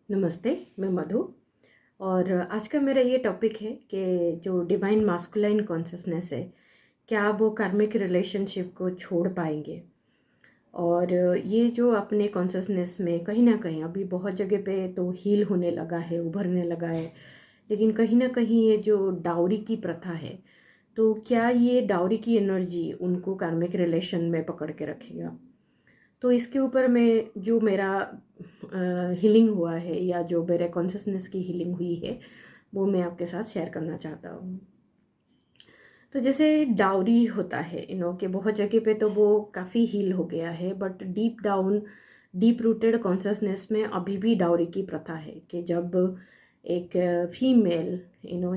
नमस्ते, मैं मधु। और आज का मेरा ये टॉपिक है कि जो डिवाइन मास्कुलाइन कॉन्शसनेस है, क्या वो कार्मिक रिलेशनशिप को छोड़ पाएंगे। और ये जो अपने कॉन्शसनेस में कहीं ना कहीं अभी बहुत जगह पे तो हील होने लगा है, उभरने लगा है, लेकिन कहीं ना कहीं ये जो डाउरी की प्रथा है, तो क्या ये डाउरी की एनर्जी उनको कार्मिक रिलेशन में पकड़ के रखेगा। तो इसके ऊपर मैं जो मेरा हीलिंग हुआ है या जो मेरे कॉन्शसनेस की हीलिंग हुई है, वो मैं आपके साथ शेयर करना चाहता हूँ। तो जैसे डाउरी होता है कि बहुत जगह पे तो वो काफ़ी हील हो गया है, but deep down deep rooted consciousness में अभी भी डाउरी की प्रथा है कि जब एक फीमेल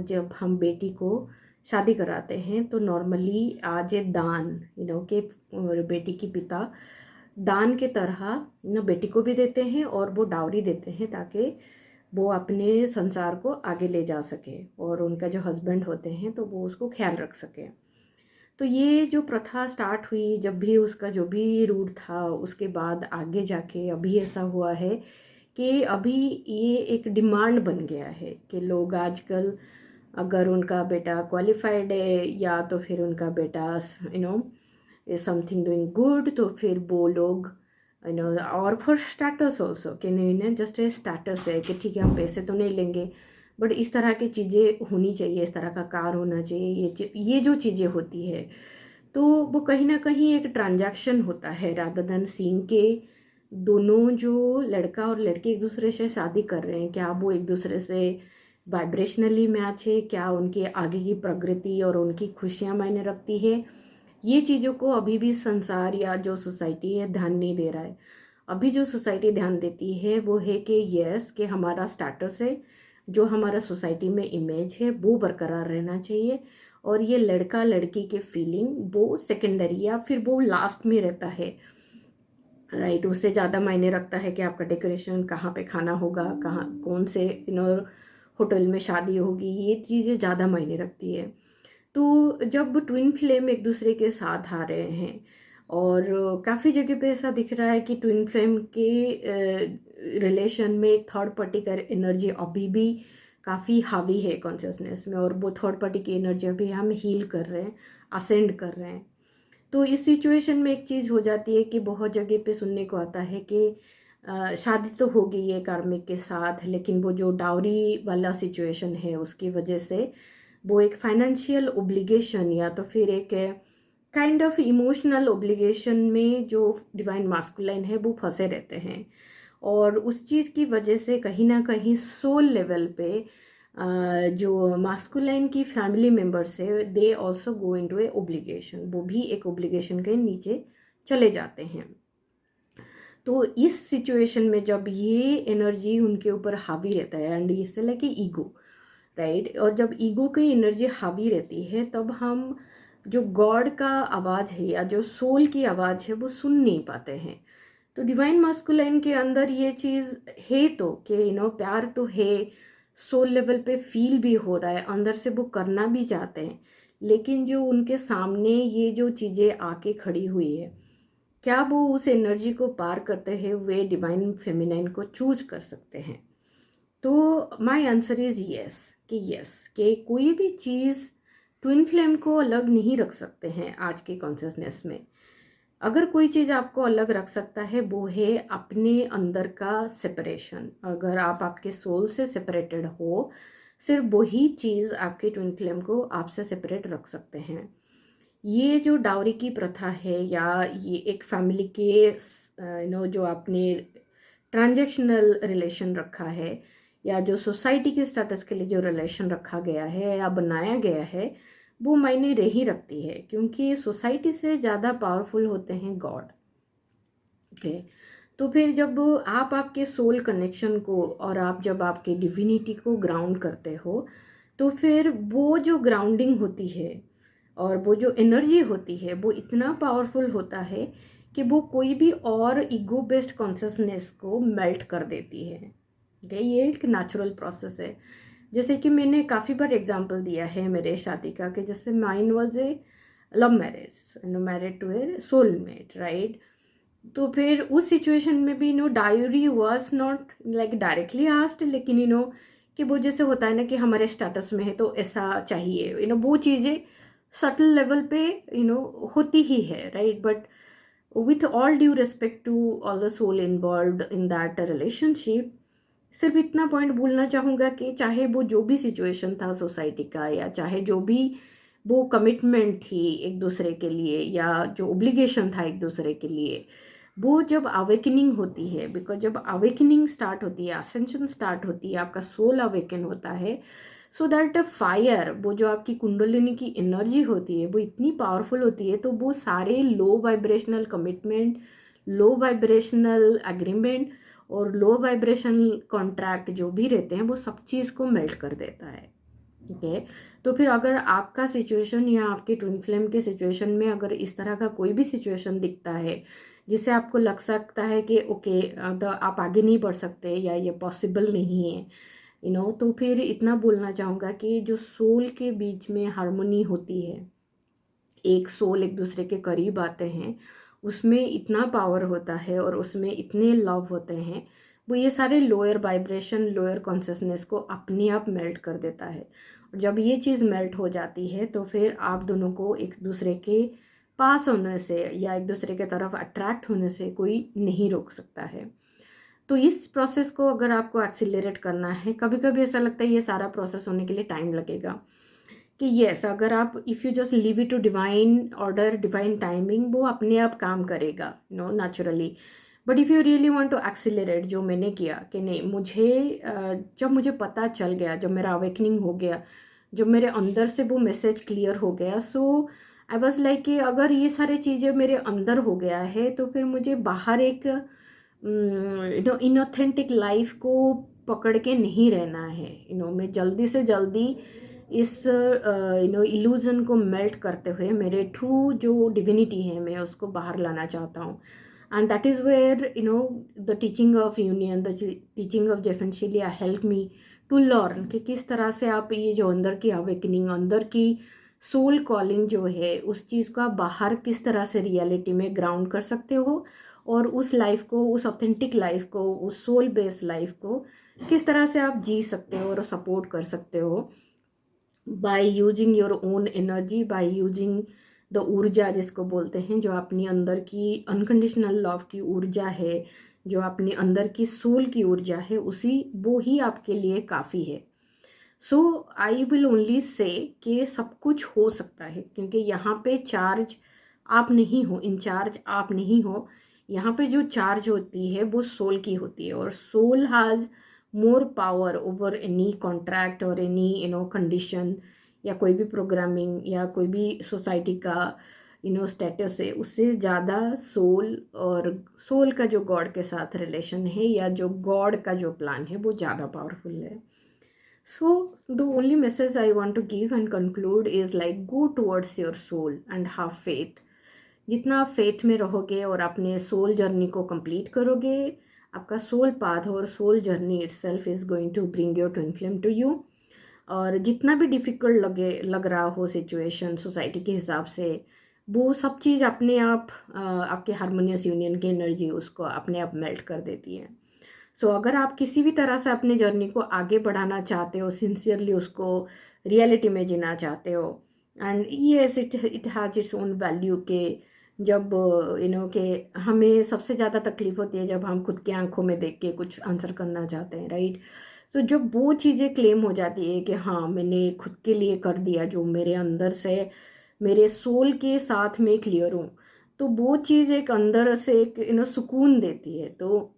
जब हम बेटी को शादी कराते हैं तो नॉर्मली आज ए दान के बेटी की पिता दान के तरह बेटी को भी देते हैं और वो डाउरी देते हैं ताकि वो अपने संसार को आगे ले जा सके और उनका जो हस्बैंड होते हैं तो वो उसको ख्याल रख सके। तो ये जो प्रथा स्टार्ट हुई, जब भी उसका जो भी रूट था, उसके बाद आगे जाके अभी ऐसा हुआ है कि अभी ये एक डिमांड बन गया है कि लोग आजकल अगर उनका बेटा क्वालिफाइड है या तो फिर उनका बेटा you know is something doing good, तो फिर वो लोग और फॉर स्टेटस ऑल्सो कि नहीं ना, जस्ट ए स्टेटस है कि ठीक है हम पैसे तो नहीं लेंगे बट इस तरह की चीज़ें होनी चाहिए, इस तरह का कार होना चाहिए, ये जो चीज़ें होती है तो वो कहीं ना कहीं एक ट्रांजैक्शन होता है रादर देन सीइंग के दोनों जो लड़का और लड़की एक दूसरे से शादी कर रहे हैं, क्या वो एक दूसरे से वाइब्रेशनली मैच है, क्या उनके आगे की प्रगति और उनकी खुशियाँ मायने रखती है। ये चीज़ों को अभी भी संसार या जो सोसाइटी है ध्यान नहीं दे रहा है। अभी जो सोसाइटी ध्यान देती है वो है कि यस कि हमारा स्टेटस है, जो हमारा सोसाइटी में इमेज है वो बरकरार रहना चाहिए, और ये लड़का लड़की के फीलिंग वो सेकेंडरी या फिर वो लास्ट में रहता है। राइट, उससे ज़्यादा मायने रखता है कि आपका डेकोरेशन कहाँ पे खाना होगा, कहाँ कौन से होटल में शादी होगी, ये चीज़ें ज़्यादा मायने रखती है। तो जब ट्विन फ्लेम एक दूसरे के साथ आ रहे हैं और काफ़ी जगह पे ऐसा दिख रहा है कि ट्विन फ्लेम के रिलेशन में एक थर्ड पार्टी का एनर्जी अभी भी काफ़ी हावी है कॉन्शियसनेस में, और वो थर्ड पार्टी की एनर्जी अभी हम हील कर रहे हैं, असेंड कर रहे हैं। तो इस सिचुएशन में एक चीज़ हो जाती है कि बहुत जगह पे सुनने को आता है कि शादी तो हो गई है कार्मिक के साथ, लेकिन वो जो डाउरी वाला सिचुएशन है उसकी वजह से वो एक फाइनेंशियल ओब्लिगेशन या तो फिर एक काइंड ऑफ इमोशनल ओब्लिगेशन में जो डिवाइन मास्कुलाइन है वो फंसे रहते हैं। और उस चीज़ की वजह से कहीं ना कहीं सोल लेवल पे जो मास्कुलाइन की फैमिली मेम्बर्स है they also go into A obligation, वो भी एक ओब्लिगेशन के नीचे चले जाते हैं। तो इस सिचुएशन में जब ये एनर्जी उनके ऊपर हावी रहता है एंड इससे लाइक ईगो, राइट, और जब ईगो की एनर्जी हावी रहती है तब हम जो गॉड का आवाज़ है या जो सोल की आवाज़ है वो सुन नहीं पाते हैं। तो डिवाइन मास्कुलाइन के अंदर ये चीज़ है तो कि प्यार तो है, सोल लेवल पे फील भी हो रहा है, अंदर से वो करना भी चाहते हैं, लेकिन जो उनके सामने ये जो चीज़ें आके खड़ी हुई है, क्या वो उस एनर्जी को पार करते हैं वे डिवाइन फेमिनाइन को चूज कर सकते हैं। तो माय आंसर इज यस, कि यस कि कोई भी चीज़ ट्विन फ्लेम को अलग नहीं रख सकते हैं आज के कॉन्शियसनेस में। अगर कोई चीज़ आपको अलग रख सकता है वो है अपने अंदर का सेपरेशन। अगर आप आपके सोल से सेपरेटेड हो, सिर्फ वही चीज़ आपके ट्विन फ्लेम को आपसे सेपरेट रख सकते हैं। ये जो डाउरी की प्रथा है या ये एक फैमिली के जो आपने ट्रांजैक्शनल रिलेशन रखा है या जो सोसाइटी के स्टेटस के लिए जो रिलेशन रखा गया है या बनाया गया है, वो मायने रही रखती है क्योंकि सोसाइटी से ज़्यादा पावरफुल होते हैं गॉड। ओके, तो फिर जब आप आपके सोल कनेक्शन को और आप जब आपके डिविनिटी को ग्राउंड करते हो, तो फिर वो जो ग्राउंडिंग होती है और वो जो एनर्जी होती है वो इतना पावरफुल होता है कि वो कोई भी और ईगो बेस्ड कॉन्शियसनेस को मेल्ट कर देती है। ओके, ये एक नेचुरल प्रोसेस है। जैसे कि मैंने काफ़ी बार एग्जांपल दिया है मेरे शादी का कि जैसे mine was a love marriage, married to a soulmate, right. तो फिर उस सिचुएशन में भी diary was not like directly asked, लेकिन कि वो जैसे होता है ना कि हमारे स्टेटस में है तो ऐसा चाहिए, वो चीज़ें सटल लेवल पे होती ही है, right. But with all due respect to all the soul involved in that relationship, सिर्फ इतना पॉइंट बोलना चाहूँगा कि चाहे वो जो भी सिचुएशन था सोसाइटी का, या चाहे जो भी वो कमिटमेंट थी एक दूसरे के लिए, या जो ओब्लिगेशन था एक दूसरे के लिए, वो जब अवेकनिंग होती है, बिकॉज जब अवेकनिंग स्टार्ट होती है, असेंशन स्टार्ट होती है, आपका सोल अवेकन होता है, सो दैट फायर, वो जो आपकी कुंडलिनी की एनर्जी होती है वो इतनी पावरफुल होती है, तो वो सारे लो वाइब्रेशनल कमिटमेंट, लो वाइब्रेशनल एग्रीमेंट और लो वाइब्रेशनल कॉन्ट्रैक्ट जो भी रहते हैं वो सब चीज़ को मेल्ट कर देता है। ठीक है। तो फिर अगर आपका सिचुएशन या आपके ट्विन फ्लेम के सिचुएशन में अगर इस तरह का कोई भी सिचुएशन दिखता है जिससे आपको लग सकता है कि ओके आप आगे नहीं बढ़ सकते या ये पॉसिबल नहीं है, तो फिर इतना बोलना चाहूँगा कि जो सोल के बीच में हार्मनी होती है, एक सोल एक दूसरे के करीब आते हैं, उसमें इतना पावर होता है और उसमें इतने लव होते हैं, वो ये सारे लोअर वाइब्रेशन, लोअर कॉन्शियसनेस को अपने आप मेल्ट कर देता है। और जब ये चीज़ मेल्ट हो जाती है तो फिर आप दोनों को एक दूसरे के पास होने से या एक दूसरे के तरफ अट्रैक्ट होने से कोई नहीं रोक सकता है। तो इस प्रोसेस को अगर आपको एक्सीलरेट करना है, कभी कभी ऐसा लगता है ये सारा प्रोसेस होने के लिए टाइम लगेगा, कि यस अगर आप if you just leave it to divine order, divine timing, वो अपने आप काम करेगा naturally. But if you really want to accelerate, जो मैंने किया कि नहीं, मुझे जब मुझे पता चल गया, जब मेरा अवेकनिंग हो गया, जब मेरे अंदर से वो मैसेज क्लियर हो गया, सो आई वॉज लाइक कि अगर ये सारी चीज़ें मेरे अंदर हो गया है तो फिर मुझे बाहर एक इनऑथेंटिक लाइफ को पकड़ के नहीं रहना है। मैं जल्दी से जल्दी इस इल्यूजन को मेल्ट करते हुए मेरे ट्रू जो डिविनिटी है मैं उसको बाहर लाना चाहता हूँ। And that is where the teaching of union, the teaching of जेफेंशिलिया हेल्प मी टू लर्न कि किस तरह से आप ये जो अंदर की अवेकनिंग, अंदर की सोल कॉलिंग जो है, उस चीज़ को आप बाहर किस तरह से रियलिटी में ग्राउंड कर सकते हो, और उस लाइफ को, उस ऑथेंटिक लाइफ को, उस सोल बेस्ड लाइफ को किस तरह से आप जी सकते हो और सपोर्ट कर सकते हो by using your own energy, by using the ऊर्जा जिसको बोलते हैं, जो अपनी अंदर की अनकंडीशनल लव की ऊर्जा है, जो अपनी अंदर की सोल की ऊर्जा है, उसी वो ही आपके लिए काफ़ी है। सो आई विल ओनली से कि सब कुछ हो सकता है, क्योंकि यहाँ पे चार्ज आप नहीं हो, इंचार्ज आप नहीं हो। यहाँ पे जो चार्ज होती है वो सोल की होती है, और soul has more power over any contract और एनी कंडीशन, या कोई भी प्रोग्रामिंग या कोई भी सोसाइटी का स्टेटस है, उससे ज़्यादा सोल, और सोल का जो गॉड के साथ रिलेशन है या जो गॉड का जो प्लान है वो ज़्यादा पावरफुल है। So, the only message I want to give and conclude is like go towards your soul and have faith. जितना आप फेथ में रहोगे और अपने सोल जर्नी को कंप्लीट करोगे, आपका सोल पाथ और soul journey itself is going to bring your twin flame to you. और जितना भी डिफ़िकल्ट लग रहा हो सिचुएशन सोसाइटी के हिसाब से, वो सब चीज़ अपने आप आपके हारमोनियस यूनियन की एनर्जी उसको अपने आप मेल्ट कर देती है। सो अगर आप किसी भी तरह से अपनी जर्नी को आगे बढ़ाना चाहते हो, सिंसियरली उसको रियलिटी में जीना चाहते हो, and yes it has its own value, के जब कि हमें सबसे ज़्यादा तकलीफ होती है जब हम खुद की आंखों में देख के कुछ आंसर करना चाहते हैं, राइट। तो जब वो चीज़ें क्लेम हो जाती है कि हाँ मैंने खुद के लिए कर दिया जो मेरे अंदर से मेरे सोल के साथ में क्लियर हूँ, तो वो चीज़ एक अंदर से एक सुकून देती है। तो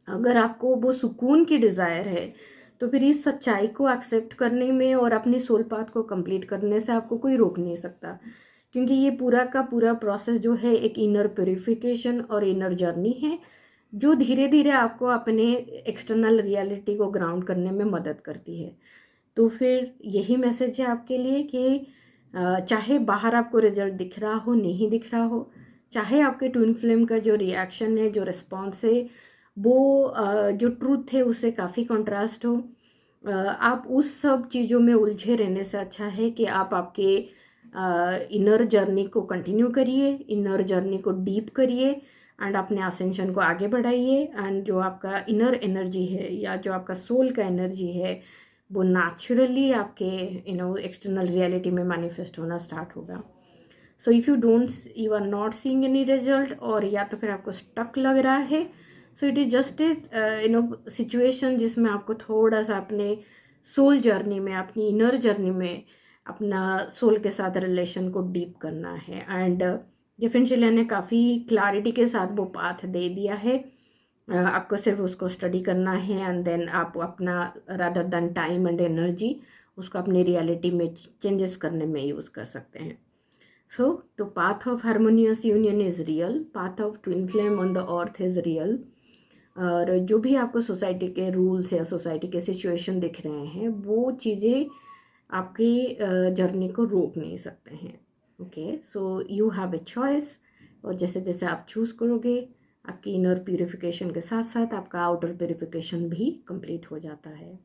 अगर आपको वो सुकून की डिज़ायर है तो फिर इस सच्चाई को एक्सेप्ट करने में और अपनी सोल पाथ को कंप्लीट करने से आपको कोई रोक नहीं सकता, क्योंकि ये पूरा का पूरा प्रोसेस जो है एक इनर प्योरिफिकेशन और इनर जर्नी है, जो धीरे धीरे आपको अपने एक्सटर्नल रियलिटी को ग्राउंड करने में मदद करती है। तो फिर यही मैसेज है आपके लिए कि चाहे बाहर आपको रिजल्ट दिख रहा हो, नहीं दिख रहा हो, चाहे आपके ट्विन फ्लेम का जो रिएक्शन है, जो रिस्पॉन्स है, वो जो ट्रूथ है उससे काफ़ी कंट्रास्ट हो, आप उस सब चीज़ों में उलझे रहने से अच्छा है कि आप आपके इनर जर्नी को कंटिन्यू करिए, इनर जर्नी को डीप करिए, एंड अपने असेंशन को आगे बढ़ाइए। एंड जो आपका इनर एनर्जी है या जो आपका सोल का एनर्जी है वो नेचुरली आपके एक्सटर्नल रियलिटी में मैनिफेस्ट होना स्टार्ट होगा। So if you are not seeing any result, और या तो फिर आपको स्टक लग रहा है, so it is just a situation जिसमें आपको थोड़ा सा अपने सोल जर्नी में, अपनी इनर जर्नी में अपना सोल के साथ रिलेशन को डीप करना है। एंड डिफरेंशियल ने काफ़ी क्लैरिटी के साथ वो पाथ दे दिया है। आपको सिर्फ उसको स्टडी करना है एंड देन आप अपना rather than time and energy उसको अपनी रियलिटी में चेंजेस करने में यूज़ कर सकते हैं। So the path of harmonious union is real, path of twin flame on the earth is real. और जो भी आपको सोसाइटी के रूल्स या सोसाइटी के सिचुएशन दिख रहे हैं वो चीज़ें आपकी जर्नी को रोक नहीं सकते हैं। Okay, so you have a choice, और जैसे जैसे आप चूज़ करोगे आपकी इनर प्यूरिफिकेशन के साथ साथ आपका आउटर प्यूरिफिकेशन भी कंप्लीट हो जाता है।